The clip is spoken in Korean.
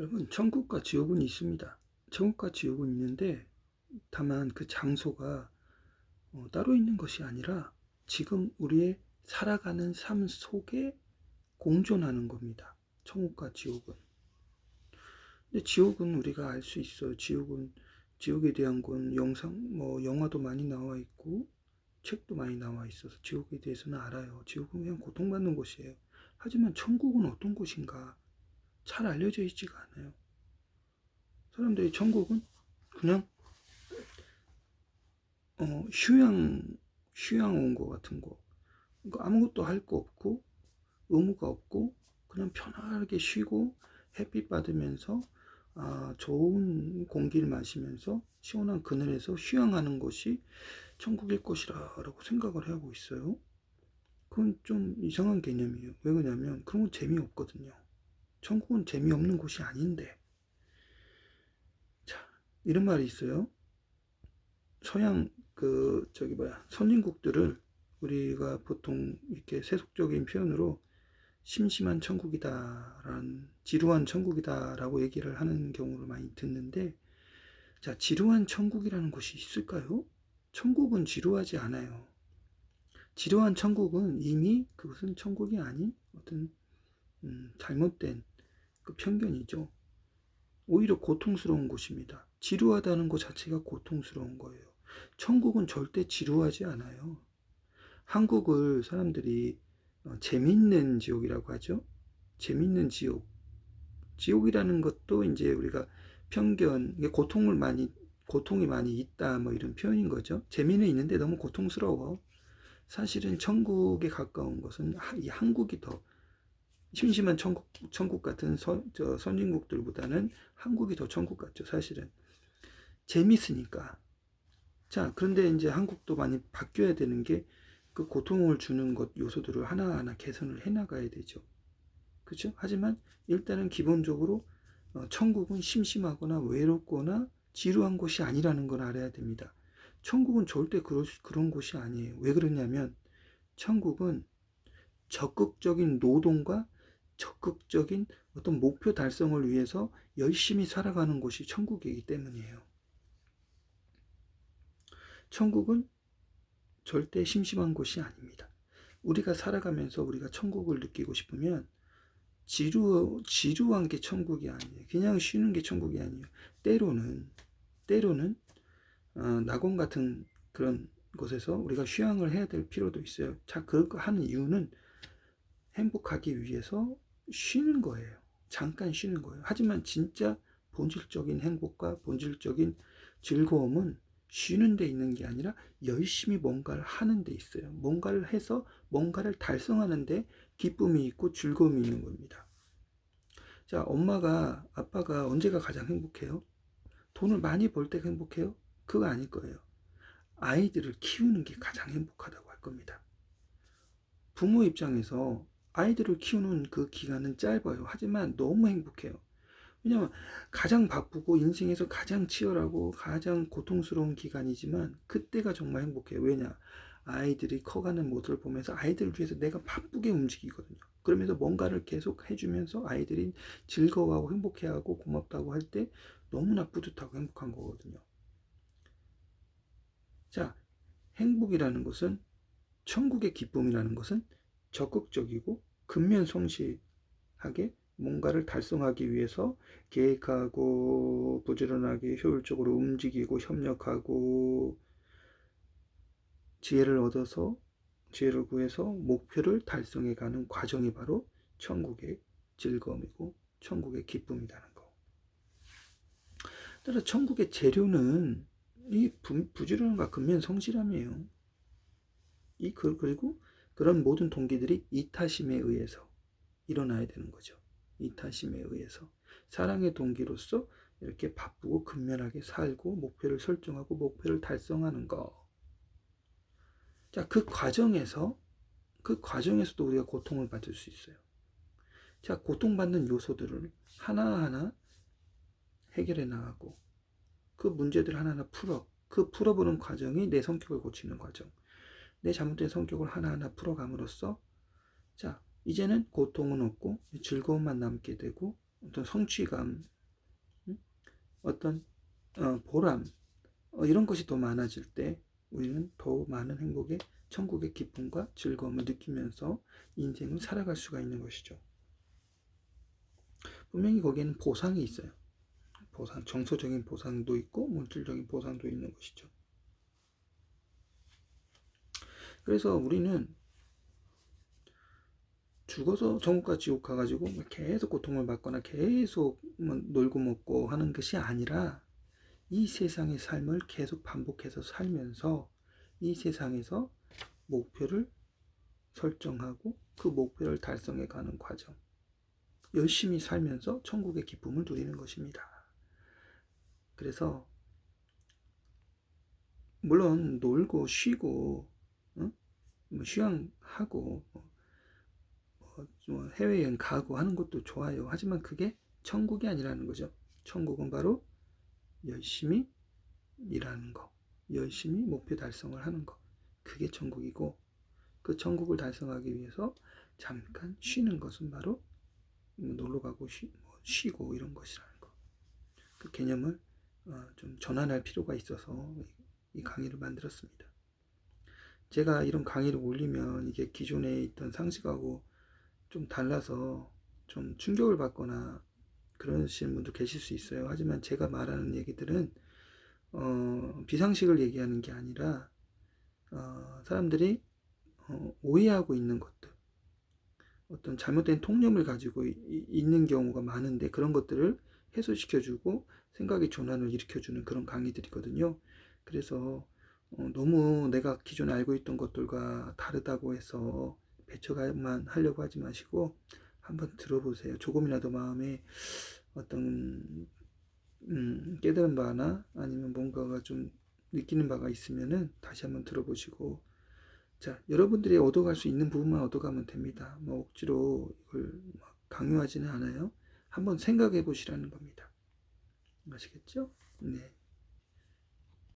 여러분, 천국과 지옥은 있습니다. 천국과 지옥은 있는데 다만 그 장소가 따로 있는 것이 아니라 지금 우리의 살아가는 삶 속에 공존하는 겁니다. 천국과 지옥은. 근데 지옥은 우리가 알 수 있어요. 지옥에 대한 건 영화도 많이 나와 있고 책도 많이 나와 있어서 지옥에 대해서는 알아요. 지옥은 그냥 고통받는 곳이에요. 하지만 천국은 어떤 곳인가 잘 알려져 있지가 않아요. 사람들이 천국은 그냥 휴양 온 거 같은 거. 그러니까 아무것도 할 거 없고 의무가 없고 그냥 편안하게 쉬고 햇빛 받으면서 좋은 공기를 마시면서 시원한 그늘에서 휴양하는 것이 천국일 것이라고 생각을 하고 있어요. 그건 좀 이상한 개념이에요. 왜 그러냐면 그런 건 재미없거든요. 천국은 재미없는 곳이 아닌데. 자, 이런 말이 있어요. 서양 선진국들을 우리가 보통 이렇게 세속적인 표현으로 심심한 천국이다라는, 지루한 천국이다라고 얘기를 하는 경우를 많이 듣는데, 자, 지루한 천국이라는 것이 있을까요? 천국은 지루하지 않아요. 지루한 천국은 이미 그것은 천국이 아닌 어떤 잘못된 그 편견이죠. 오히려 고통스러운 곳입니다. 지루하다는 것 자체가 고통스러운 거예요. 천국은 절대 지루하지 않아요. 한국을 사람들이 재밌는 지옥이라고 하죠. 재밌는 지옥. 지옥이라는 것도 이제 우리가 편견, 고통이 많이 있다, 뭐 이런 표현인 거죠. 재미는 있는데 너무 고통스러워. 사실은 천국에 가까운 것은 이 한국이 더 심심한 천국 같은 선진국들보다는 한국이 더 천국 같죠, 사실은. 재밌으니까. 자, 그런데 이제 한국도 많이 바뀌어야 되는 게 그 고통을 주는 것 요소들을 하나하나 개선을 해 나가야 되죠. 그렇죠? 하지만 일단은 기본적으로 천국은 심심하거나 외롭거나 지루한 곳이 아니라는 걸 알아야 됩니다. 천국은 절대 그런 곳이 아니에요. 왜 그러냐면 천국은 적극적인 노동과 적극적인 어떤 목표 달성을 위해서 열심히 살아가는 곳이 천국이기 때문이에요. 천국은 절대 심심한 곳이 아닙니다. 우리가 살아가면서 우리가 천국을 느끼고 싶으면 지루한 게 천국이 아니에요. 그냥 쉬는 게 천국이 아니에요. 때로는 낙원 같은 그런 곳에서 우리가 휴양을 해야 될 필요도 있어요. 자, 그거 하는 이유는 행복하기 위해서 쉬는 거예요. 잠깐 쉬는 거예요. 하지만 진짜 본질적인 행복과 본질적인 즐거움은 쉬는 데 있는 게 아니라 열심히 뭔가를 하는 데 있어요. 뭔가를 해서 뭔가를 달성하는 데 기쁨이 있고 즐거움이 있는 겁니다. 자, 아빠가 언제가 가장 행복해요? 돈을 많이 벌 때가 행복해요? 그거 아닐 거예요. 아이들을 키우는 게 가장 행복하다고 할 겁니다. 부모 입장에서 아이들을 키우는 그 기간은 짧아요. 하지만 너무 행복해요. 왜냐면 가장 바쁘고 인생에서 가장 치열하고 가장 고통스러운 기간이지만 그때가 정말 행복해요. 왜냐? 아이들이 커가는 모습을 보면서 아이들을 위해서 내가 바쁘게 움직이거든요. 그러면서 뭔가를 계속 해주면서 아이들이 즐거워하고 행복해하고 고맙다고 할 때 너무나 뿌듯하고 행복한 거거든요. 자, 행복이라는 것은, 천국의 기쁨이라는 것은 적극적이고 근면성실하게 뭔가를 달성하기 위해서 계획하고 부지런하게 효율적으로 움직이고 협력하고 지혜를 구해서 목표를 달성해 가는 과정이 바로 천국의 즐거움이고 천국의 기쁨이라는 거. 따라 천국의 재료는 이 부지런함과 근면성실함이에요. 그리고 그런 모든 동기들이 이타심에 의해서 일어나야 되는 거죠. 이타심에 의해서 사랑의 동기로서 이렇게 바쁘고 근면하게 살고 목표를 설정하고 목표를 달성하는 거. 자, 그 과정에서도 우리가 고통을 받을 수 있어요. 자, 고통받는 요소들을 하나하나 해결해 나가고 그 문제들 하나하나 풀어보는 과정이 내 성격을 고치는 과정. 내 잘못된 성격을 하나하나 풀어감으로써 자, 이제는 고통은 없고 즐거움만 남게 되고 어떤 성취감, 어떤 보람, 이런 것이 더 많아질 때 우리는 더 많은 행복의 천국의 기쁨과 즐거움을 느끼면서 인생을 살아갈 수가 있는 것이죠. 분명히 거기에는 보상이 있어요. 보상, 정서적인 보상도 있고 물질적인 보상도 있는 것이죠. 그래서 우리는 죽어서 천국과 지옥 가가지고 계속 고통을 받거나 계속 놀고 먹고 하는 것이 아니라 이 세상의 삶을 계속 반복해서 살면서 이 세상에서 목표를 설정하고 그 목표를 달성해 가는 과정, 열심히 살면서 천국의 기쁨을 누리는 것입니다. 그래서 물론 놀고 쉬고 휴양하고 해외여행 가고 하는 것도 좋아요. 하지만 그게 천국이 아니라는 거죠. 천국은 바로 열심히 일하는 거, 열심히 목표 달성을 하는 거, 그게 천국이고, 그 천국을 달성하기 위해서 잠깐 쉬는 것은 바로 놀러 가고 쉬고 이런 것이라는 거. 그 개념을 좀 전환할 필요가 있어서 이 강의를 만들었습니다. 제가 이런 강의를 올리면 이게 기존에 있던 상식하고 좀 달라서 좀 충격을 받거나 그러시는 분도 계실 수 있어요. 하지만 제가 말하는 얘기들은 비상식을 얘기하는 게 아니라 사람들이 오해하고 있는 것들, 어떤 잘못된 통념을 가지고 있는 경우가 많은데 그런 것들을 해소시켜주고 생각의 전환을 일으켜주는 그런 강의들이거든요. 그래서 너무 내가 기존에 알고 있던 것들과 다르다고 해서 배척만 하려고 하지 마시고 한번 들어보세요. 조금이라도 마음에 어떤 깨달은 바나 아니면 뭔가가 좀 느끼는 바가 있으면은 다시 한번 들어보시고, 자, 여러분들이 얻어갈 수 있는 부분만 얻어가면 됩니다. 뭐 억지로 이걸 강요하지는 않아요. 한번 생각해 보시라는 겁니다. 아시겠죠? 네.